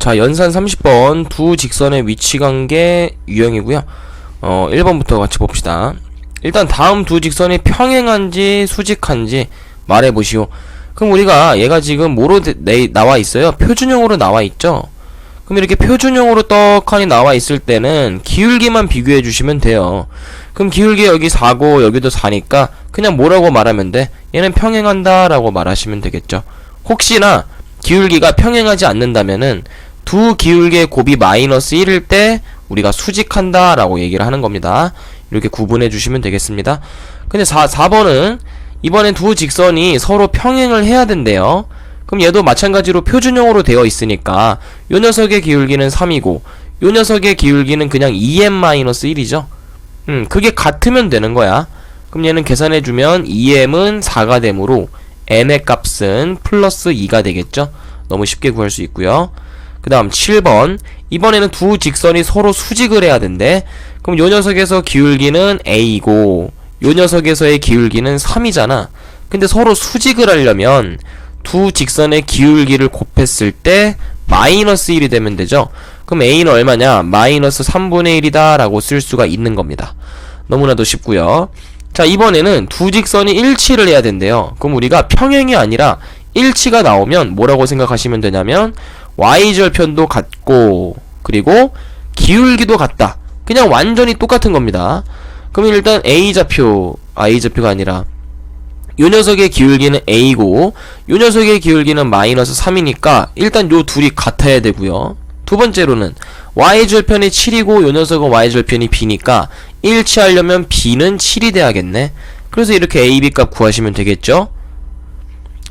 자, 연산 30번 두 직선의 위치관계 유형이고요. 1번부터 같이 봅시다. 일단 다음 두 직선이 평행한지 수직한지 말해보시오. 그럼 우리가 얘가 지금 뭐로 나와 있어요? 표준형으로 나와 있죠? 그럼 이렇게 표준형으로 떡하니 나와 있을 때는 기울기만 비교해 주시면 돼요. 그럼 기울기 여기 4고 여기도 4니까 그냥 뭐라고 말하면 돼? 얘는 평행한다 라고 말하시면 되겠죠. 혹시나 기울기가 평행하지 않는다면은 두 기울기의 곱이 마이너스 1일 때 우리가 수직한다 라고 얘기를 하는 겁니다. 이렇게 구분해 주시면 되겠습니다. 근데 4번은 이번엔 두 직선이 서로 평행을 해야 된대요. 그럼 얘도 마찬가지로 표준형으로 되어 있으니까 요 녀석의 기울기는 3이고 요 녀석의 기울기는 그냥 2m-1이죠. 그게 같으면 되는 거야. 그럼 얘는 계산해주면 2m은 4가 되므로 m의 값은 플러스 2가 되겠죠. 너무 쉽게 구할 수 있고요. 그 다음 7번, 이번에는 두 직선이 서로 수직을 해야 된대. 그럼 요 녀석에서 기울기는 a고 요 녀석에서의 기울기는 3이잖아. 근데 서로 수직을 하려면 두 직선의 기울기를 곱했을 때 마이너스 1이 되면 되죠. 그럼 a는 얼마냐? 마이너스 3분의 1이다 라고 쓸 수가 있는 겁니다. 너무나도 쉽고요. 자, 이번에는 두 직선이 일치를 해야 된대요. 그럼 우리가 평행이 아니라 일치가 나오면 뭐라고 생각하시면 되냐면 y절편도 같고 그리고 기울기도 같다. 그냥 완전히 똑같은 겁니다. 그럼 일단 a좌표가 아니라 요 녀석의 기울기는 a고 요 녀석의 기울기는 마이너스 3이니까 일단 요 둘이 같아야 되고요. 두 번째로는 y절편이 7이고 요 녀석은 y절편이 b니까 일치하려면 b는 7이 돼야겠네. 그래서 이렇게 a, b 값 구하시면 되겠죠.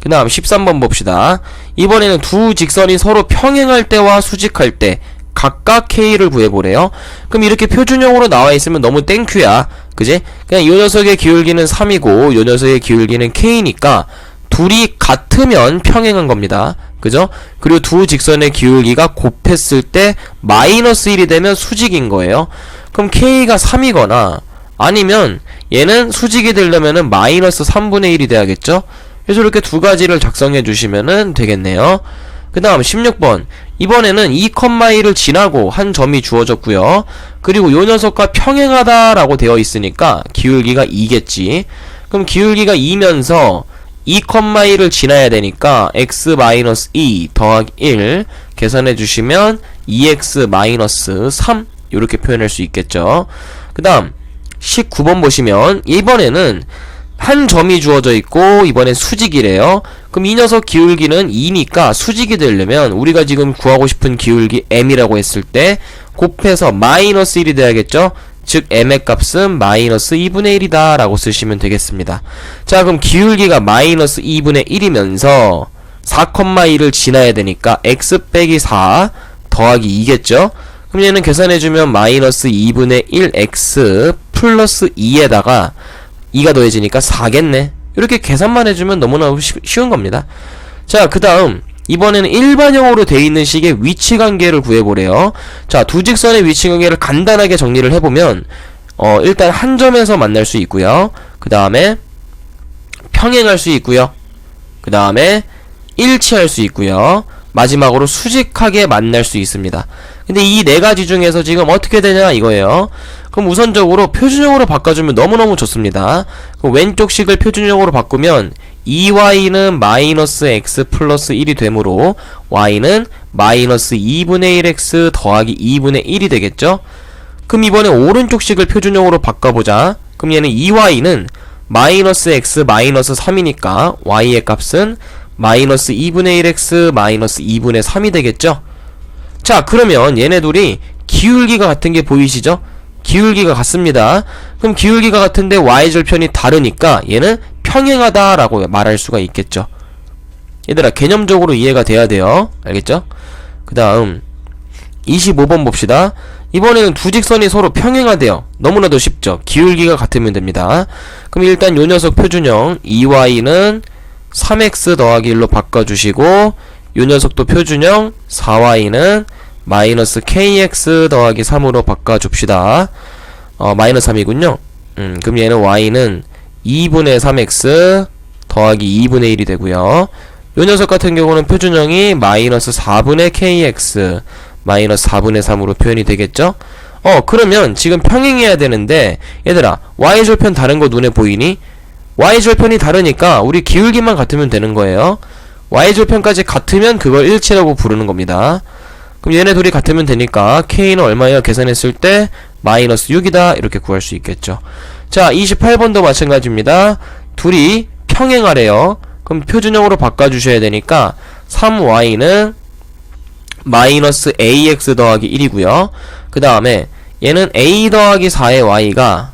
그 다음 13번 봅시다. 이번에는 두 직선이 서로 평행할 때와 수직할 때 각각 k를 구해보래요. 그럼 이렇게 표준형으로 나와 있으면 너무 땡큐야. 그지? 그냥 요 녀석의 기울기는 3이고 요 녀석의 기울기는 k니까 둘이 같으면 평행한 겁니다. 그죠? 그리고 두 직선의 기울기가 곱했을 때 마이너스 1이 되면 수직인 거예요. 그럼 k가 3이거나 아니면 얘는 수직이 되려면은 마이너스 3분의 1이 돼야겠죠? 그래서 이렇게 두 가지를 작성해 주시면은 되겠네요. 그 다음 16번, 이번에는 2,1을 지나고 한 점이 주어졌고요. 그리고 요 녀석과 평행하다라고 되어 있으니까 기울기가 2겠지. 그럼 기울기가 2면서 2,1을 지나야 되니까 x-2 더하기 1 계산해 주시면 2x-3 이렇게 표현할 수 있겠죠. 그 다음 19번 보시면 이번에는 한 점이 주어져 있고 이번엔 수직이래요. 그럼 이 녀석 기울기는 2니까 수직이 되려면 우리가 지금 구하고 싶은 기울기 m이라고 했을 때 곱해서 마이너스 1이 돼야겠죠. 즉 m의 값은 마이너스 2분의 1이다 라고 쓰시면 되겠습니다. 자, 그럼 기울기가 마이너스 2분의 1이면서 4,1을 지나야 되니까 x 빼기 4 더하기 2겠죠. 그럼 얘는 계산해주면 마이너스 2분의 1x 플러스 2에다가 2가 더해지니까 4겠네. 이렇게 계산만 해주면 너무나 쉬운 겁니다. 자, 그 다음 이번에는 일반형으로 되어 있는 식의 위치관계를 구해보래요. 자, 두 직선의 위치관계를 간단하게 정리를 해보면 일단 한 점에서 만날 수 있고요. 그 다음에 평행할 수 있고요. 그 다음에 일치할 수 있고요. 마지막으로 수직하게 만날 수 있습니다. 근데 이 네 가지 중에서 지금 어떻게 되냐 이거예요. 그럼 우선적으로 표준형으로 바꿔주면 너무너무 좋습니다. 그럼 왼쪽 식을 표준형으로 바꾸면 2y는 마이너스 x 플러스 1이 되므로 y는 마이너스 2분의 1x 더하기 2분의 1이 되겠죠? 그럼 이번에 오른쪽 식을 표준형으로 바꿔보자. 그럼 얘는 2y는 마이너스 x 마이너스 3이니까 y의 값은 마이너스 2분의 1x 마이너스 2분의 3이 되겠죠? 자, 그러면 얘네 둘이 기울기가 같은 게 보이시죠? 기울기가 같습니다. 그럼 기울기가 같은데 y절편이 다르니까 얘는 평행하다 라고 말할 수가 있겠죠. 얘들아, 개념적으로 이해가 돼야 돼요. 알겠죠? 그 다음 25번 봅시다. 이번에는 두 직선이 서로 평행하대요. 너무나도 쉽죠? 기울기가 같으면 됩니다. 그럼 일단 요 녀석 표준형 2y는 3x 더하기 1로 바꿔주시고 요 녀석도 표준형 4y는 마이너스 kx 더하기 3으로 바꿔줍시다. 마이너스 3이군요. 그럼 얘는 y는 2분의 3x 더하기 2분의 1이 되고요. 요 녀석 같은 경우는 표준형이 마이너스 4분의 kx 마이너스 4분의 3으로 표현이 되겠죠? 그러면 지금 평행해야 되는데 얘들아 y절편 다른 거 눈에 보이니? y절편이 다르니까 우리 기울기만 같으면 되는 거예요. y절편까지 같으면 그걸 일치라고 부르는 겁니다. 그럼 얘네 둘이 같으면 되니까 k는 얼마예요? 계산했을 때 마이너스 6이다 이렇게 구할 수 있겠죠. 자 28번도 마찬가지입니다. 둘이 평행하래요. 그럼 표준형으로 바꿔주셔야 되니까 3y는 마이너스 ax 더하기 1이고요. 그 다음에 얘는 a 더하기 4의 y가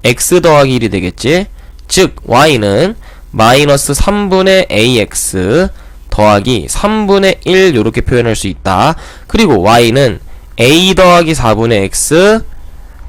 x 더하기 1이 되겠지. 즉 y는 마이너스 3분의 ax 더하기 3분의 1 요렇게 표현할 수 있다. 그리고 y는 a 더하기 4분의 x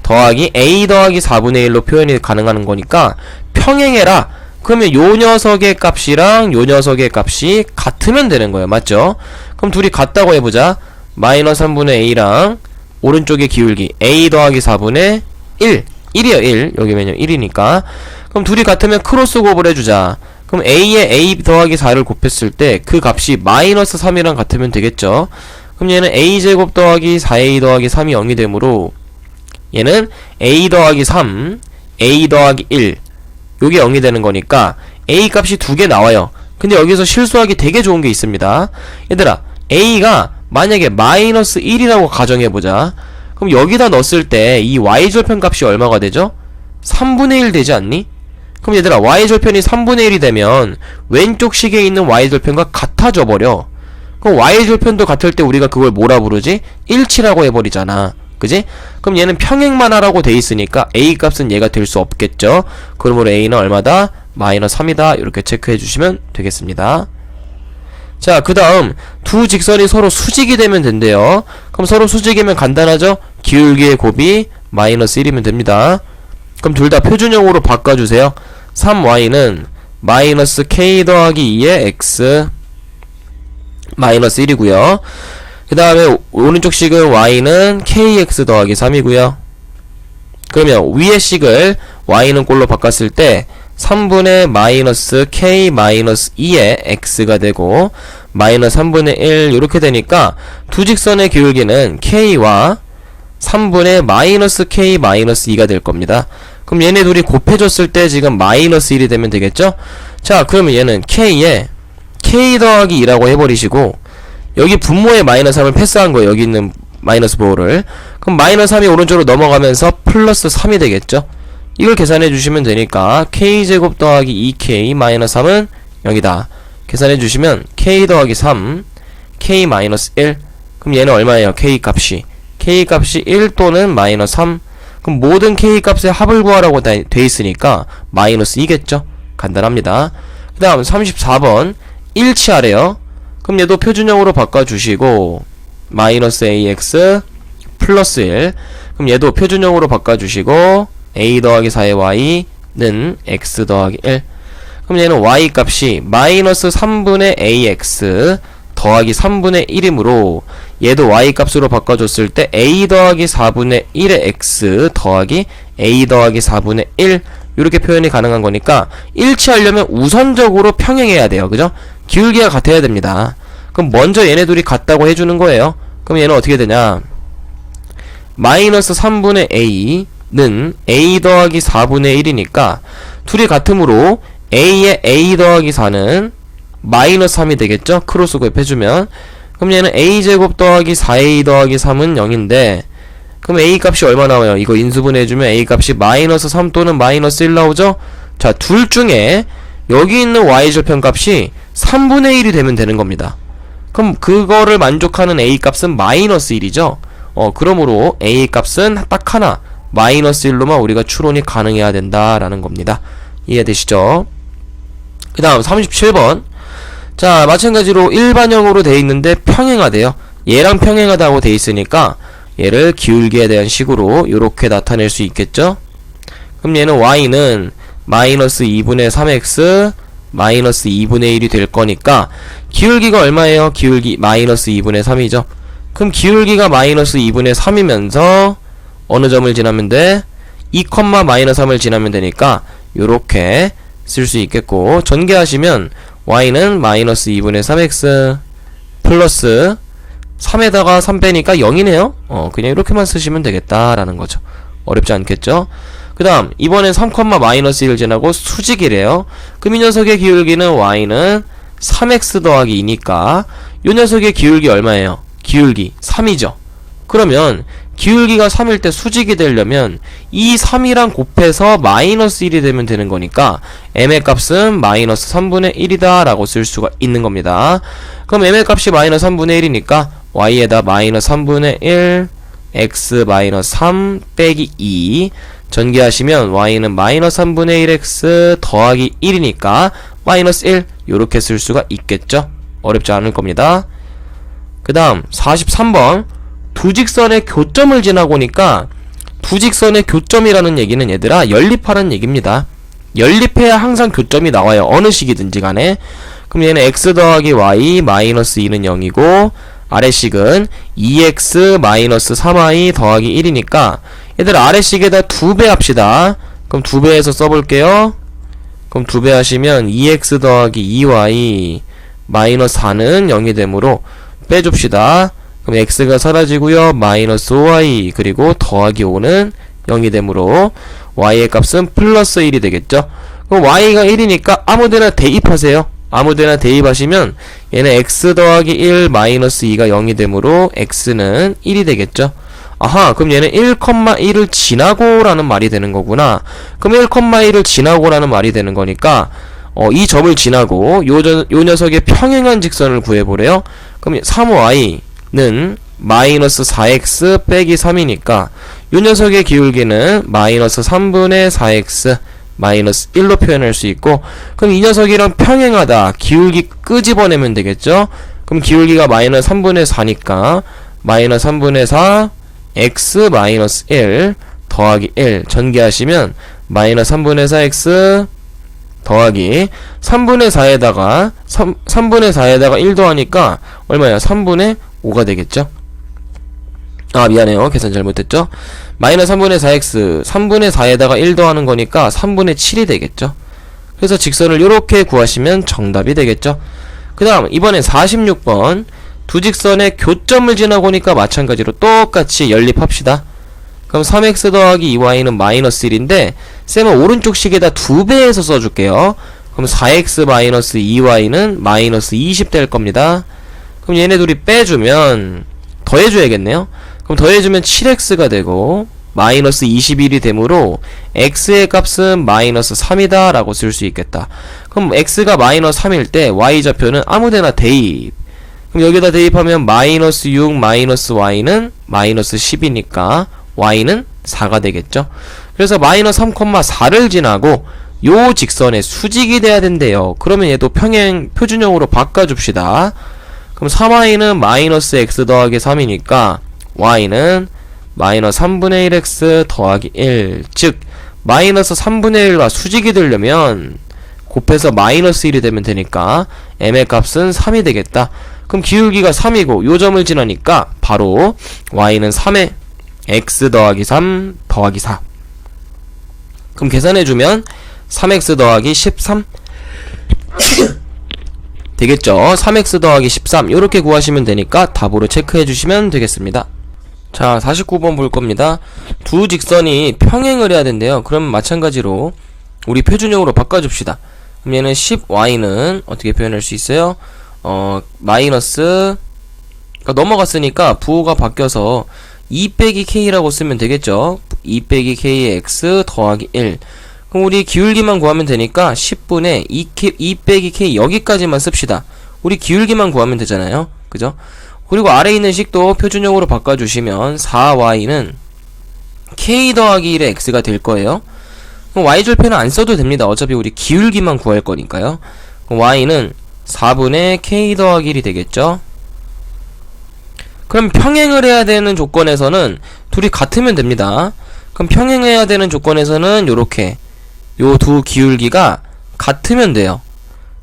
더하기 a 더하기 4분의 1로 표현이 가능한 거니까 평행해라. 그러면 요 녀석의 값이랑 요 녀석의 값이 같으면 되는 거예요. 맞죠? 그럼 둘이 같다고 해보자. 마이너스 3분의 a랑 오른쪽의 기울기 a 더하기 4분의 1 1이요 1 여기면요 1이니까 그럼 둘이 같으면 크로스 곱을 해주자. 그럼 a에 a 더하기 4를 곱했을 때 그 값이 마이너스 3이랑 같으면 되겠죠. 그럼 얘는 a제곱 더하기 4a 더하기 3이 0이 되므로 얘는 a 더하기 3 a 더하기 1 요게 0이 되는 거니까 a 값이 두 개 나와요. 근데 여기서 실수하기 되게 좋은 게 있습니다. 얘들아 a가 만약에 마이너스 1이라고 가정해보자. 그럼 여기다 넣었을 때 이 y절편 값이 얼마가 되죠? 3분의 1 되지 않니? 그럼 얘들아 y절편이 3분의 1이 되면 왼쪽 식에 있는 y절편과 같아져 버려. 그럼 y절편도 같을 때 우리가 그걸 뭐라 부르지? 일치라고 해버리잖아. 그지? 그럼 얘는 평행만 하라고 돼 있으니까 a 값은 얘가 될 수 없겠죠. 그러므로 a는 얼마다? 마이너스 3이다 이렇게 체크해 주시면 되겠습니다. 자 그 다음 두 직선이 서로 수직이 되면 된대요. 그럼 서로 수직이면 간단하죠? 기울기의 곱이 마이너스 1이면 됩니다. 그럼 둘 다 표준형으로 바꿔주세요. 3y는 마이너스 k 더하기 2의 x 마이너스 1이고요. 그 다음에 오른쪽 식은 y는 kx 더하기 3이고요. 그러면 위의 식을 y는 꼴로 바꿨을 때 3분의 마이너스 k 마이너스 2의 x가 되고 마이너스 3분의 1 이렇게 되니까 두 직선의 기울기는 k와 3분의 마이너스 k 마이너스 2가 될 겁니다. 그럼 얘네 둘이 곱해줬을 때 지금 마이너스 1이 되면 되겠죠? 자 그러면 얘는 k에 k 더하기 2라고 해버리시고 여기 분모에 마이너스 3을 패스한 거예요. 여기 있는 마이너스 부호를. 그럼 마이너스 3이 오른쪽으로 넘어가면서 플러스 3이 되겠죠? 이걸 계산해 주시면 되니까 k제곱 더하기 2k 마이너스 3은 0이다. 계산해 주시면 k 더하기 3 k 마이너스 1 그럼 얘는 얼마예요? k 값이 1 또는 마이너스 3 그럼 모든 k 값의 합을 구하라고 돼 있으니까 마이너스 2겠죠? 간단합니다. 그 다음 34번 일치하래요. 그럼 얘도 표준형으로 바꿔주시고 마이너스 ax 플러스 1 그럼 얘도 표준형으로 바꿔주시고 a 더하기 4의 y는 x 더하기 1 그럼 얘는 y 값이 마이너스 3분의 ax 더하기 3분의 1이므로 얘도 y 값으로 바꿔줬을 때 a 더하기 4분의 1의 x 더하기 a 더하기 4분의 1 이렇게 표현이 가능한 거니까 일치하려면 우선적으로 평행해야 돼요. 그죠? 기울기가 같아야 됩니다. 그럼 먼저 얘네 둘이 같다고 해주는 거예요. 그럼 얘는 어떻게 되냐 마이너스 3분의 a는 a 더하기 4분의 1이니까 둘이 같으므로 a의 a 더하기 4는 마이너스 3이 되겠죠? 크로스 곱해주면 그럼 얘는 a제곱 더하기 4a 더하기 3은 0인데 그럼 a 값이 얼마 나와요? 이거 인수분해해주면 a 값이 마이너스 3 또는 마이너스 1 나오죠? 자, 둘 중에 여기 있는 y절편 값이 3분의 1이 되면 되는 겁니다. 그럼 그거를 만족하는 a 값은 마이너스 1이죠? 그러므로 a 값은 딱 하나 마이너스 1로만 우리가 추론이 가능해야 된다라는 겁니다. 이해되시죠? 그 다음 37번 자 마찬가지로 일반형으로 돼 있는데 평행하대요. 얘랑 평행하다고 돼 있으니까 얘를 기울기에 대한 식으로 이렇게 나타낼 수 있겠죠? 그럼 얘는 y는 마이너스 2분의 3x 마이너스 2분의 1이 될 거니까 기울기가 얼마예요? 기울기 마이너스 2분의 3이죠. 그럼 기울기가 마이너스 2분의 3이면서 어느 점을 지나면 돼? 2, 마이너스 3을 지나면 되니까 요렇게 쓸 수 있겠고 전개하시면 y는 마이너스 2분의 3x 플러스 3에다가 3 빼니까 0이네요. 그냥 이렇게만 쓰시면 되겠다라는 거죠. 어렵지 않겠죠? 그 다음 이번엔 3, 마이너스 1 지나고 수직이래요. 그럼 이 녀석의 기울기는 y는 3x 더하기 2니까 이 녀석의 기울기 얼마예요? 기울기 3이죠. 그러면 기울기가 3일 때 수직이 되려면 이 3이랑 곱해서 마이너스 1이 되면 되는 거니까 m의 값은 마이너스 3분의 1이다 라고 쓸 수가 있는 겁니다. 그럼 m의 값이 마이너스 3분의 1이니까 y에다 마이너스 3분의 1 x 마이너스 3 빼기 2 전개하시면 y는 마이너스 3분의 1x 더하기 1이니까 마이너스 1 요렇게 쓸 수가 있겠죠. 어렵지 않을 겁니다. 그 다음 43번 두 직선의 교점을 지나고 오니까 두 직선의 교점이라는 얘기는 얘들아 연립하라는 얘기입니다. 연립해야 항상 교점이 나와요. 어느 식이든지 간에. 그럼 얘는 x 더하기 y 마이너스 2는 0이고 아래식은 2x 마이너스 3y 더하기 1이니까 얘들 아래식에다 2배 합시다. 그럼 2배해서 써볼게요. 그럼 2배 하시면 2x 더하기 2y 마이너스 4는 0이 되므로 빼줍시다. 그럼 x가 사라지고요. 마이너스 5y 그리고 더하기 5는 0이 되므로 y의 값은 플러스 1이 되겠죠. 그럼 y가 1이니까 아무데나 대입하세요. 아무데나 대입하시면 얘는 x 더하기 1 마이너스 2가 0이 되므로 x는 1이 되겠죠. 아하, 그럼 얘는 1,1을 지나고 라는 말이 되는 거구나. 그럼 1,1을 지나고 라는 말이 되는 거니까 이 점을 지나고 요 녀석의 평행한 직선을 구해보래요. 그럼 3y는 마이너스 4x 빼기 3이니까 요 녀석의 기울기는 마이너스 3분의 4x 마이너스 1로 표현할 수 있고, 그럼 이 녀석이랑 평행하다 기울기 끄집어내면 되겠죠. 그럼 기울기가 마이너스 3분의 4니까 마이너스 3분의 4 x 마이너스 1 더하기 1 전개하시면 마이너스 3분의 4x 더하기 3분의 4에다가 3분의 4에다가 1 더하니까 얼마야? 3분의 5가 되겠죠. 아, 미안해요. 계산 잘못했죠. 마이너스 3분의 4x 3분의 4에다가 1 더하는 거니까 3분의 7이 되겠죠. 그래서 직선을 이렇게 구하시면 정답이 되겠죠. 그 다음 이번엔 46번 두 직선의 교점을 지나고 오니까 마찬가지로 똑같이 연립합시다. 그럼 3x 더하기 2y는 마이너스 1인데 쌤은 오른쪽 식에다 2배해서 써줄게요. 그럼 4x 마이너스 2y는 마이너스 20 될 겁니다. 그럼 얘네 둘이 빼주면 더해줘야겠네요. 그럼 더해주면 7x가 되고 마이너스 21이 되므로 x의 값은 마이너스 3이다 라고 쓸 수 있겠다. 그럼 x가 마이너스 3일 때 y좌표는 아무데나 대입. 그럼 여기다 대입하면 마이너스 6 마이너스 y는 마이너스 10이니까 y는 4가 되겠죠. 그래서 마이너스 3,4를 지나고 요 직선에 수직이 돼야 된대요. 그러면 얘도 평행 표준형으로 바꿔줍시다. 그럼 3y는 마이너스 x 더하기 3이니까 y는 마이너스 3분의 1x 더하기 1, 즉 마이너스 3분의 1과 수직이 되려면 곱해서 마이너스 1이 되면 되니까 m의 값은 3이 되겠다. 그럼 기울기가 3이고 요 점을 지나니까 바로 y는 3에 x 더하기 3 더하기 4. 그럼 계산해주면 3x 더하기 13 되겠죠. 3x 더하기 13 요렇게 구하시면 되니까 답으로 체크해주시면 되겠습니다. 자, 49번 볼 겁니다. 두 직선이 평행을 해야 된대요. 그럼 마찬가지로 우리 표준형으로 바꿔줍시다. 그럼 얘는 10y는 어떻게 표현할 수 있어요? 마이너스 넘어갔으니까 부호가 바뀌어서 2 빼기 k라고 쓰면 되겠죠. 2 빼기 k의 x 더하기 1. 그럼 우리 기울기만 구하면 되니까 10분의 2 빼기 k 여기까지만 씁시다. 우리 기울기만 구하면 되잖아요. 그죠? 그리고 아래에 있는 식도 표준형으로 바꿔주시면 4y는 k 더하기 1의 x가 될 거예요. 그럼 y절편은 안 써도 됩니다. 어차피 우리 기울기만 구할 거니까요. 그럼 y는 4분의 k 더하기 1이 되겠죠. 그럼 평행을 해야 되는 조건에서는 둘이 같으면 됩니다. 그럼 평행해야 되는 조건에서는 요렇게 요 두 기울기가 같으면 돼요.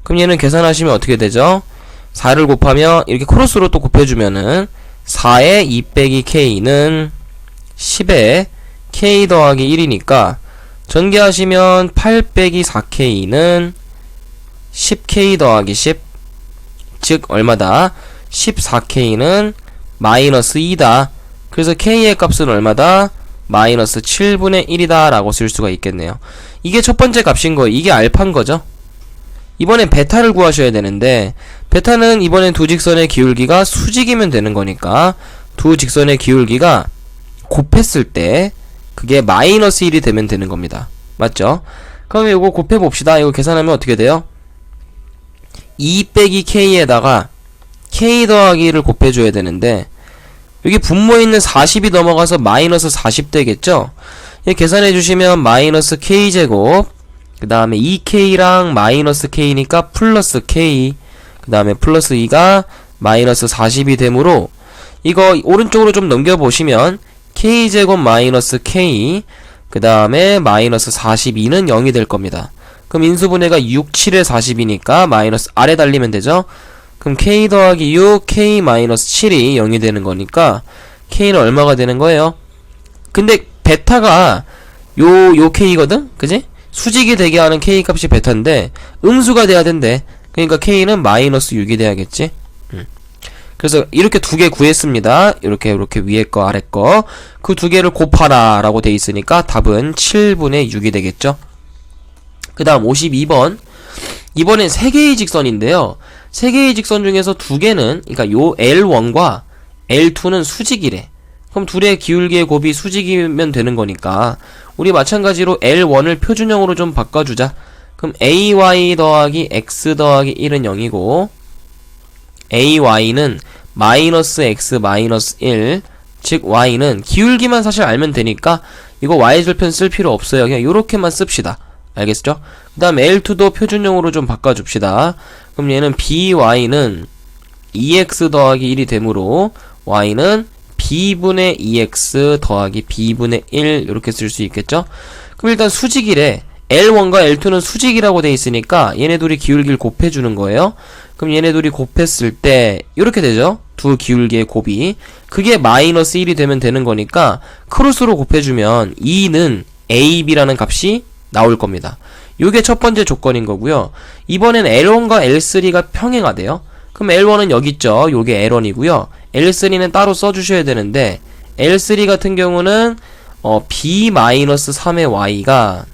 그럼 얘는 계산하시면 어떻게 되죠? 4를 곱하면 이렇게 크로스로 또 곱해주면은 4의 2 빼기 k는 10에 k 더하기 1이니까 전개하시면 8 빼기 4k는 10k 더하기 10, 즉 얼마다? 14k는 마이너스 2다. 그래서 k의 값은 얼마다? 마이너스 7분의 1이다 라고 쓸 수가 있겠네요. 이게 첫 번째 값인 거예요. 이게 알파인 거죠. 이번엔 베타를 구하셔야 되는데, 베타는 이번엔 두 직선의 기울기가 수직이면 되는 거니까 두 직선의 기울기가 곱했을 때 그게 마이너스 1이 되면 되는 겁니다. 맞죠? 그럼 이거 곱해봅시다. 이거 계산하면 어떻게 돼요? 2 빼기 k에다가 k 더하기를 곱해줘야 되는데, 여기 분모에 있는 40이 넘어가서 마이너스 40 되겠죠? 계산해주시면 마이너스 k제곱, 그 다음에 2k랑 마이너스 k니까 플러스 k, 그 다음에 플러스 2가 마이너스 40이 되므로, 이거 오른쪽으로 좀 넘겨보시면 k제곱 마이너스 k, 그 다음에 마이너스 42는 0이 될 겁니다. 그럼 인수분해가 6, 7에 40이니까 마이너스 아래 달리면 되죠? 그럼 k 더하기 6, k 마이너스 7이 0이 되는 거니까 k는 얼마가 되는 거예요? 근데 베타가 요 k거든? 그지? 수직이 되게 하는 k 값이 베타인데 음수가 돼야 된대. 그러니까 k는 마이너스 6이 돼야겠지? 그래서 이렇게 두 개 구했습니다. 이렇게 위에 거 아래 거 그 두 개를 곱하라 라고 돼 있으니까 답은 7분의 6이 되겠죠? 그 다음 52번. 이번엔 세 개의 직선인데요. 세 개의 직선 중에서 두 개는, 그러니까 요 L1과 L2는 수직이래. 그럼 둘의 기울기의 곱이 수직이면 되는 거니까 우리 마찬가지로 L1을 표준형으로 좀 바꿔주자. 그럼 AY 더하기 X 더하기 1은 0이고 AY는 마이너스 X 마이너스 1, 즉 Y는 기울기만 사실 알면 되니까 이거 Y절편 쓸 필요 없어요. 그냥 요렇게만 씁시다. 알겠죠? 그 다음 L2도 표준형으로 좀 바꿔줍시다. 그럼 얘는 BY는 2X 더하기 1이 되므로 Y는 B분의 2X 더하기 B분의 1 이렇게 쓸 수 있겠죠? 그럼 일단 수직이래. L1과 L2는 수직이라고 돼 있으니까 얘네 둘이 기울기를 곱해주는 거예요. 그럼 얘네 둘이 곱했을 때 이렇게 되죠? 두 기울기의 곱이. 그게 마이너스 1이 되면 되는 거니까 크로스로 곱해주면 2는 AB라는 값이 나올 겁니다. 요게 첫 번째 조건인 거고요. 이번엔 L1과 L3가 평행하대요. 그럼 L1은 여기 있죠. 요게 L1이고요. L3는 따로 써주셔야 되는데 L3 같은 경우는 B-3의 Y가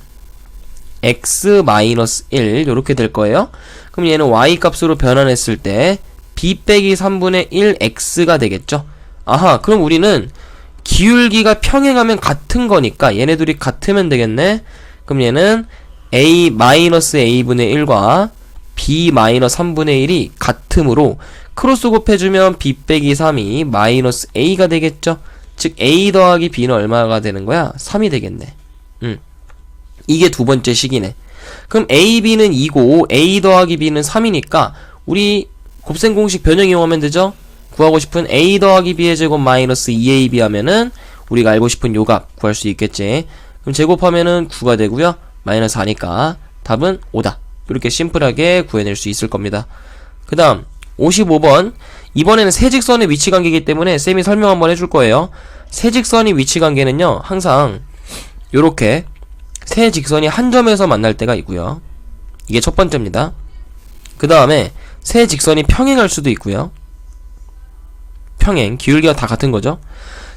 X-1 요렇게 될 거예요. 그럼 얘는 Y 값으로 변환했을 때 B 빼기 3분의 1 X가 되겠죠. 아하, 그럼 우리는 기울기가 평행하면 같은 거니까 얘네 둘이 같으면 되겠네. 그럼 얘는 A-A분의 1과 B-3분의 1이 같으므로 크로스 곱해주면 B 빼기 3이 마이너스 A가 되겠죠. 즉 A 더하기 B는 얼마가 되는 거야? 3이 되겠네. 이게 두 번째 식이네. 그럼 A, B는 2고 A 더하기 B는 3이니까 우리 곱셈 공식 변형 이용하면 되죠? 구하고 싶은 A 더하기 B의 제곱 마이너스 2AB 하면은 우리가 알고 싶은 요 값 구할 수 있겠지. 그럼 제곱하면은 9가 되고요. 마이너스 4니까 답은 5다. 이렇게 심플하게 구해낼 수 있을 겁니다. 그 다음 55번. 이번에는 세 직선의 위치 관계이기 때문에 쌤이 설명 한번 해줄 거예요. 세 직선의 위치 관계는요, 항상 요렇게 세 직선이 한 점에서 만날 때가 있고요. 이게 첫 번째입니다. 그 다음에 세 직선이 평행할 수도 있고요. 평행, 기울기가 다 같은 거죠.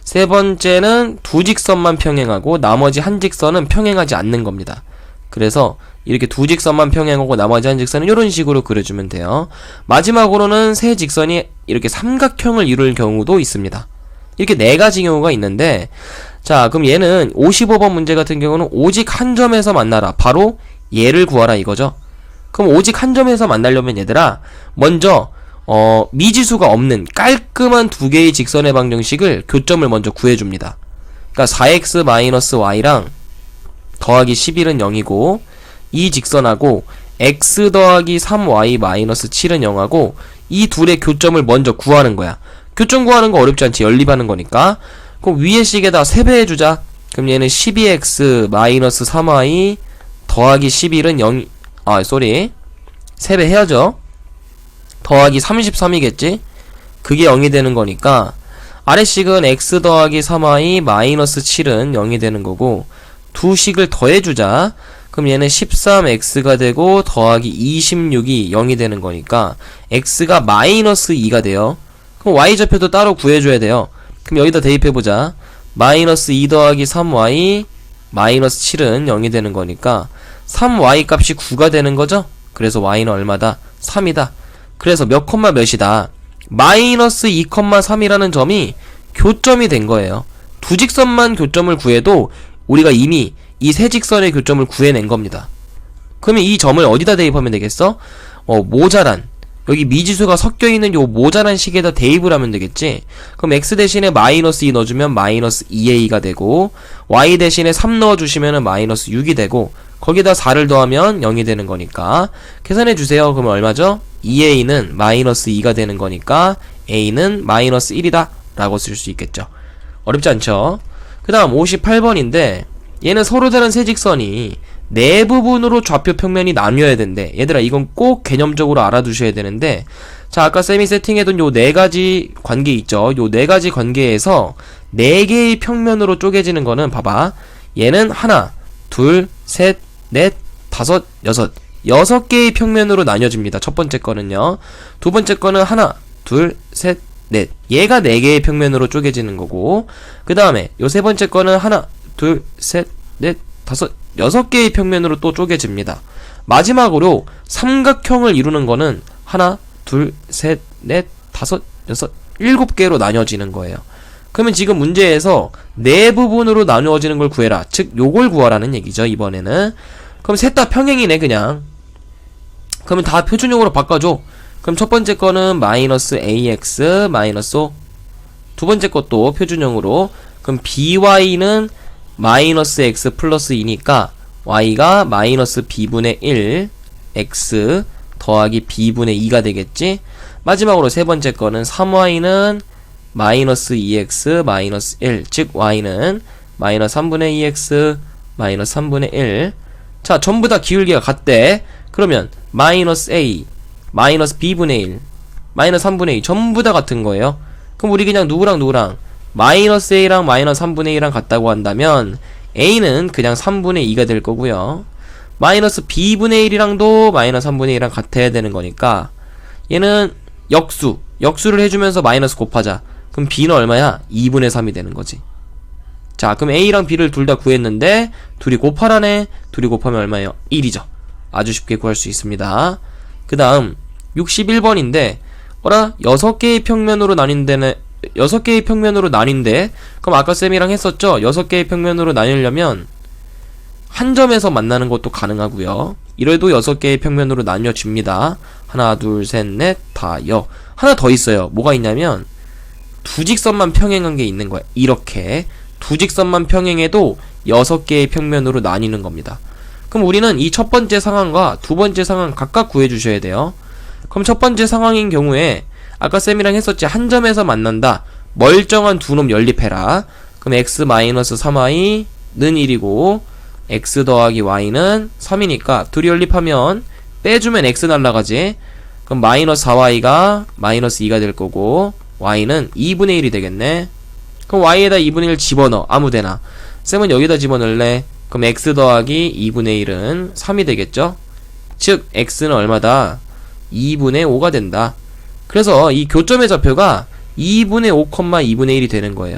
세 번째는 두 직선만 평행하고 나머지 한 직선은 평행하지 않는 겁니다. 그래서 이렇게 두 직선만 평행하고 나머지 한 직선은 이런 식으로 그려주면 돼요. 마지막으로는 세 직선이 이렇게 삼각형을 이룰 경우도 있습니다. 이렇게 네 가지 경우가 있는데, 자, 그럼 얘는 55번 문제 같은 경우는 오직 한 점에서 만나라. 바로 얘를 구하라 이거죠. 그럼 오직 한 점에서 만나려면 얘들아, 먼저 미지수가 없는 깔끔한 두 개의 직선의 방정식을 교점을 먼저 구해줍니다. 그러니까 4x-y랑 더하기 11은 0이고 이 직선하고 x 더하기 3y-7은 0하고 이 둘의 교점을 먼저 구하는 거야. 교점 구하는 거 어렵지 않지. 연립하는 거니까. 그럼 위에 식에다 3배 해주자. 그럼 얘는 12x-3y 더하기 11은 0, 3배 해야죠. 더하기 33이겠지? 그게 0이 되는 거니까 아래식은 x 더하기 3y 마이너스 7은 0이 되는 거고 두 식을 더해주자. 그럼 그럼 얘는 13x가 되고 더하기 26이 0이 되는 거니까 x가 마이너스 2가 돼요. 그럼 y좌표도 따로 구해줘야 돼요. 그럼 여기다 대입해보자. 마이너스 2 더하기 3y 마이너스 7은 0이 되는 거니까 3y 값이 9가 되는 거죠? 그래서 y는 얼마다? 3이다. 그래서 몇 콤마 몇이다? 마이너스 2,3이라는 점이 교점이 된 거예요. 두 직선만 교점을 구해도 우리가 이미 이 세 직선의 교점을 구해낸 겁니다. 그러면 이 점을 어디다 대입하면 되겠어? 모자란, 여기 미지수가 섞여있는 요 모자란 식에다 대입을 하면 되겠지? 그럼 x 대신에 마이너스 2 넣어주면 마이너스 2a가 되고, y 대신에 3 넣어주시면 마이너스 6이 되고, 거기다 4를 더하면 0이 되는 거니까 계산해주세요. 그러면 얼마죠? 2a는 마이너스 2가 되는 거니까 a는 마이너스 1이다 라고 쓸 수 있겠죠. 어렵지 않죠? 그 다음 58번인데 얘는 서로 다른 세 직선이 네 부분으로 좌표 평면이 나뉘어야 된대. 얘들아 이건 꼭 개념적으로 알아두셔야 되는데, 자 아까 쌤이 세팅해둔 요 네 가지 관계 있죠. 요 네 가지 관계에서 네 개의 평면으로 쪼개지는 거는 봐봐. 얘는 하나, 둘, 셋, 넷, 다섯, 여섯 개의 평면으로 나뉘어집니다. 첫 번째 거는요. 두 번째 거는 하나, 둘, 셋, 넷. 얘가 네 개의 평면으로 쪼개지는 거고, 그 다음에 요 세 번째 거는 하나, 둘, 셋, 넷, 다섯, 여섯 개의 평면으로 또 쪼개집니다. 마지막으로 삼각형을 이루는 거는 하나, 둘, 셋, 넷, 다섯, 여섯, 7개로 나뉘어지는 거예요. 그러면 지금 문제에서 네 부분으로 나누어지는 걸 구해라. 즉 요걸 구하라는 얘기죠. 이번에는. 그럼 셋 다 평행이네 그냥. 그러면 다 표준형으로 바꿔줘. 그럼 첫 번째 거는 마이너스 ax 마이너스 5. 두 번째 것도 표준형으로. 그럼 by는 마이너스 x 플러스 2니까 y가 마이너스 b분의 1 x 더하기 b분의 2가 되겠지. 마지막으로 세 번째 거는 3y는 마이너스 2x 마이너스 1, 즉 y는 마이너스 3분의 2x 마이너스 3분의 1. 자 전부 다 기울기가 같대. 그러면 마이너스 a 마이너스 b분의 1 마이너스 3분의 2 전부 다 같은 거예요. 그럼 우리 그냥 누구랑 마이너스 a랑 마이너스 3분의 2랑 같다고 한다면 a는 그냥 3분의 2가 될 거고요. 마이너스 b분의 1이랑도 마이너스 3분의 2랑 같아야 되는 거니까 얘는 역수를 해주면서 마이너스 곱하자. 그럼 b는 얼마야? 2분의 3이 되는 거지. 자 그럼 a랑 b를 둘 다 구했는데 둘이 곱하라네. 둘이 곱하면 얼마예요? 1이죠. 아주 쉽게 구할 수 있습니다. 그 다음 61번인데 6개의 평면으로 나뉜데 그럼 아까 쌤이랑 했었죠? 6개의 평면으로 나뉘려면 한 점에서 만나는 것도 가능하고요. 이래도 6개의 평면으로 나뉘어집니다. 하나, 둘, 셋, 넷, 다, 하나 더 있어요. 뭐가 있냐면 두 직선만 평행한 게 있는 거야. 이렇게 두 직선만 평행해도 6개의 평면으로 나뉘는 겁니다. 그럼 우리는 이 첫 번째 상황과 두 번째 상황 각각 구해주셔야 돼요. 그럼 첫 번째 상황인 경우에 아까 쌤이랑 했었지. 한 점에서 만난다. 멀쩡한 두 놈 연립해라. 그럼 x-3y는 1이고 x 더하기 y는 3이니까 둘이 연립하면 빼주면 x 날라가지. 그럼 마이너스 4y가 마이너스 2가 될 거고 y는 2분의 1이 되겠네. 그럼 y에다 2분의 1 집어넣어. 아무데나. 쌤은 여기다 집어넣을래. 그럼 x 더하기 2분의 1은 3이 되겠죠. 즉 x는 얼마다? 2분의 5가 된다. 그래서 이 교점의 좌표가 2분의 5, 2분의 1이 되는 거예요.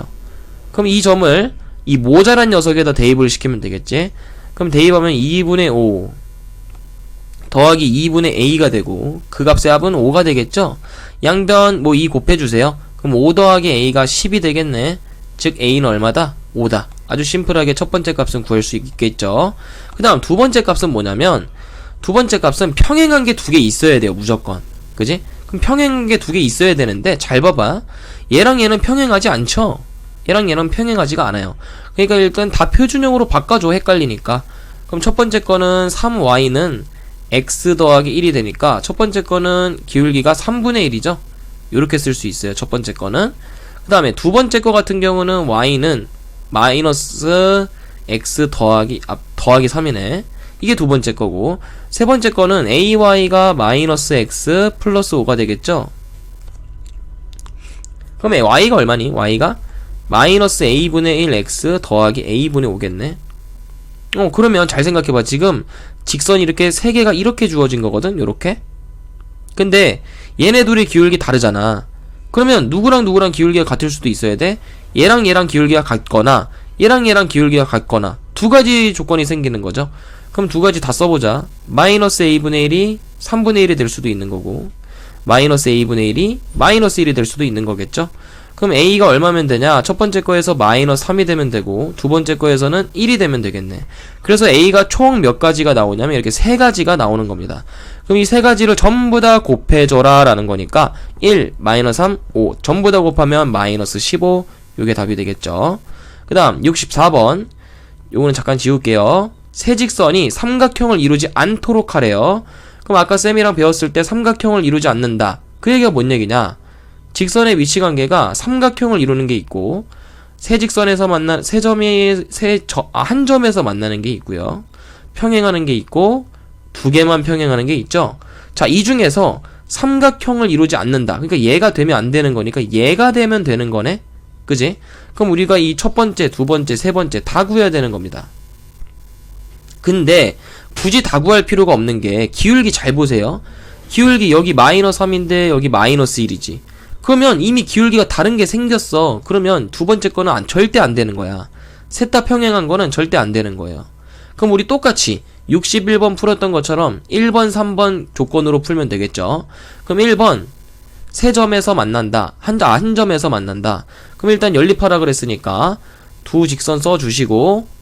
그럼 이 점을 이 모자란 녀석에다 대입을 시키면 되겠지. 그럼 대입하면 2분의 5 더하기 2분의 a가 되고 그 값의 합은 5가 되겠죠. 양변 2 곱해주세요. 그럼 5 더하기 a가 10이 되겠네. 즉 a는 얼마다? 5다. 아주 심플하게 첫 번째 값은 구할 수 있겠죠. 그 다음 두 번째 값은 뭐냐면 두 번째 값은 평행한 게 두 개 있어야 돼요. 무조건. 그지? 그럼 평행한 게 두 개 있어야 되는데 잘 봐봐. 얘랑 얘는 평행하지 않죠. 얘랑 얘는 평행하지가 않아요. 그러니까 일단 다 표준형으로 바꿔줘. 헷갈리니까. 그럼 첫 번째 거는 3y는 x 더하기 1이 되니까 첫 번째 거는 기울기가 3분의 1이죠. 요렇게 쓸 수 있어요. 첫 번째 거는. 그 다음에 두 번째 거 같은 경우는 y는 마이너스 x 더하기 3이네. 이게 두 번째 거고, 세 번째 거는 ay가 마이너스 x 플러스 5가 되겠죠. 그럼 y가 얼마니? y가 마이너스 a분의 1 x 더하기 a분의 5겠네. 그러면 잘 생각해봐. 지금 직선이 이렇게 세 개가 이렇게 주어진 거거든. 요렇게. 근데 얘네 둘이 기울기 다르잖아. 그러면 누구랑 누구랑 기울기가 같을 수도 있어야 돼. 얘랑 얘랑 기울기가 같거나 얘랑 얘랑 기울기가 같거나 두 가지 조건이 생기는 거죠. 그럼 두 가지 다 써보자. 마이너스 a분의 1이 3분의 1이 될 수도 있는 거고, 마이너스 a분의 1이 마이너스 1이 될 수도 있는 거겠죠. 그럼 a가 얼마면 되냐? 첫 번째 거에서 마이너스 3이 되면 되고, 두 번째 거에서는 1이 되면 되겠네. 그래서 a가 총 몇 가지가 나오냐면 이렇게 세 가지가 나오는 겁니다. 그럼 이 세 가지를 전부 다 곱해줘라 라는 거니까 1, 마이너스 3, 5 전부 다 곱하면 마이너스 15, 요게 답이 되겠죠. 그 다음 64번, 요거는 잠깐 지울게요. 세 직선이 삼각형을 이루지 않도록 하래요. 그럼 아까 쌤이랑 배웠을 때 삼각형을 이루지 않는다, 그 얘기가 뭔 얘기냐? 직선의 위치관계가 삼각형을 이루는 게 있고, 세 직선에서 만난 한 점에서 만나는 게 있고요, 평행하는 게 있고, 두 개만 평행하는 게 있죠. 자, 이 중에서 삼각형을 이루지 않는다, 그러니까 얘가 되면 안 되는 거니까 얘가 되면 되는 거네, 그지? 그럼 우리가 이 첫 번째, 두 번째, 세 번째 다 구해야 되는 겁니다. 근데 굳이 다 구할 필요가 없는 게, 기울기 잘 보세요. 기울기 여기 마이너스 3인데 여기 마이너스 1이지. 그러면 이미 기울기가 다른 게 생겼어. 그러면 두 번째 거는 절대 안 되는 거야. 셋 다 평행한 거는 절대 안 되는 거예요. 그럼 우리 똑같이 61번 풀었던 것처럼 1번, 3번 조건으로 풀면 되겠죠. 그럼 1번, 세 점에서 만난다. 한 점에서 만난다. 그럼 일단 연립하라 그랬으니까 두 직선 써주시고,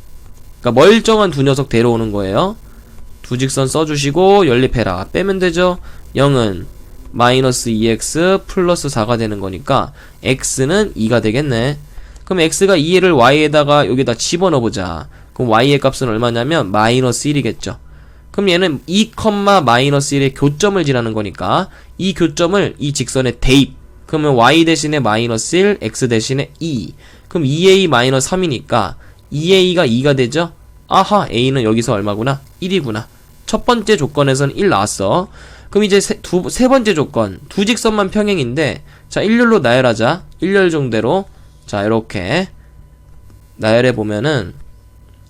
그러니까 멀쩡한 두 녀석 데려오는 거예요. 두 직선 써주시고 연립해라. 빼면 되죠. 0은 마이너스 2x 플러스 4가 되는 거니까 x는 2가 되겠네. 그럼 x가 2를 y에다가 여기다 집어넣어보자. 그럼 y의 값은 얼마냐면 마이너스 1이겠죠. 그럼 얘는 2, 마이너스 1의 교점을 지나는 거니까 이 교점을 이 직선에 대입. 그러면 y 대신에 마이너스 1, x 대신에 2. 그럼 2a 마이너스 3이니까 2a가 2가 되죠. 아하, a는 여기서 얼마구나? 1이구나. 첫 번째 조건에서는 1 나왔어. 그럼 이제 세 번째 조건, 두 직선만 평행인데, 자, 일렬로 나열하자. 일렬 정대로. 자, 이렇게 나열해 보면은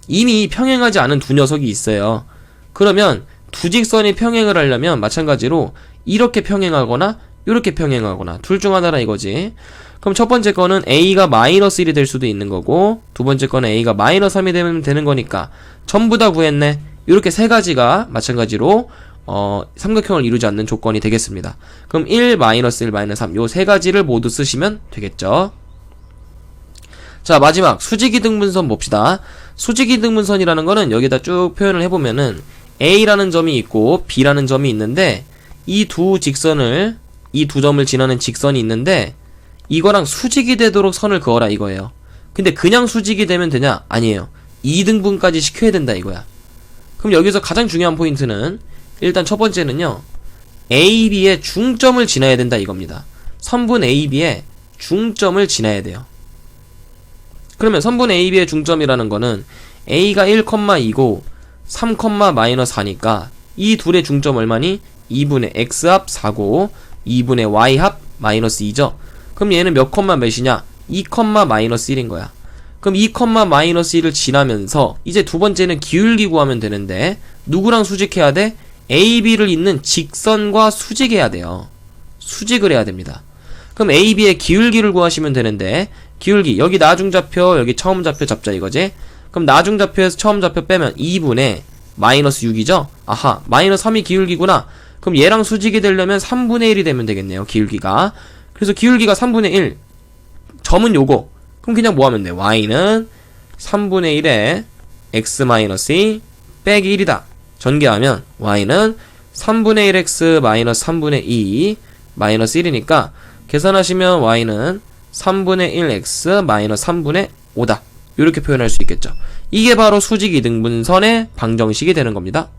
이미 평행하지 않은 두 녀석이 있어요. 그러면 두 직선이 평행을 하려면 마찬가지로 이렇게 평행하거나 이렇게 평행하거나 둘 중 하나라 이거지. 그럼 첫 번째 거는 a가 마이너스 1이 될 수도 있는 거고, 두 번째 거는 a가 마이너스 3이 되면 되는 거니까 전부 다 구했네. 이렇게 세 가지가 마찬가지로 삼각형을 이루지 않는 조건이 되겠습니다. 그럼 1, 마이너스 1, 마이너스 3 요 세 가지를 모두 쓰시면 되겠죠. 자, 마지막 수직이등분선 봅시다. 수직이등분선이라는 거는 여기다 쭉 표현을 해보면은 A라는 점이 있고 B라는 점이 있는데, 이 두 점을 지나는 직선이 있는데 이거랑 수직이 되도록 선을 그어라 이거예요. 근데 그냥 수직이 되면 되냐? 아니에요. 2등분까지 시켜야 된다 이거야. 그럼 여기서 가장 중요한 포인트는, 일단 첫 번째는요, AB의 중점을 지나야 된다 이겁니다. 선분 AB의 중점을 지나야 돼요. 그러면 선분 AB의 중점이라는 거는 A가 1,2고 3, 마이너스 4니까 이 둘의 중점 얼마니? 2분의 X합 4고 2분의 Y합 마이너스 2죠. 그럼 얘는 몇 몇이냐? 2, 마이너스 1인 거야. 그럼 2, 마이너스 1을 지나면서 이제 두 번째는 기울기 구하면 되는데, 누구랑 수직해야 돼? AB를 잇는 직선과 수직해야 돼요. 수직을 해야 됩니다. 그럼 AB의 기울기를 구하시면 되는데, 기울기 여기 나중좌표 여기 처음좌표 잡자 이거지. 그럼 나중좌표에서 처음좌표 빼면 2분의 마이너스 6이죠. 아하, 마이너스 3이 기울기구나. 그럼 얘랑 수직이 되려면 3분의 1이 되면 되겠네요, 기울기가. 그래서 기울기가 3분의 1, 점은 요거. 그럼 그냥 뭐 하면 돼? y는 3분의 1에 x-2 빼기 1이다. 전개하면 y는 3분의 1x 마이너스 3분의 2 마이너스 1이니까 계산하시면 y는 3분의 1x 마이너스 3분의 5다. 이렇게 표현할 수 있겠죠. 이게 바로 수직이등분선의 방정식이 되는 겁니다.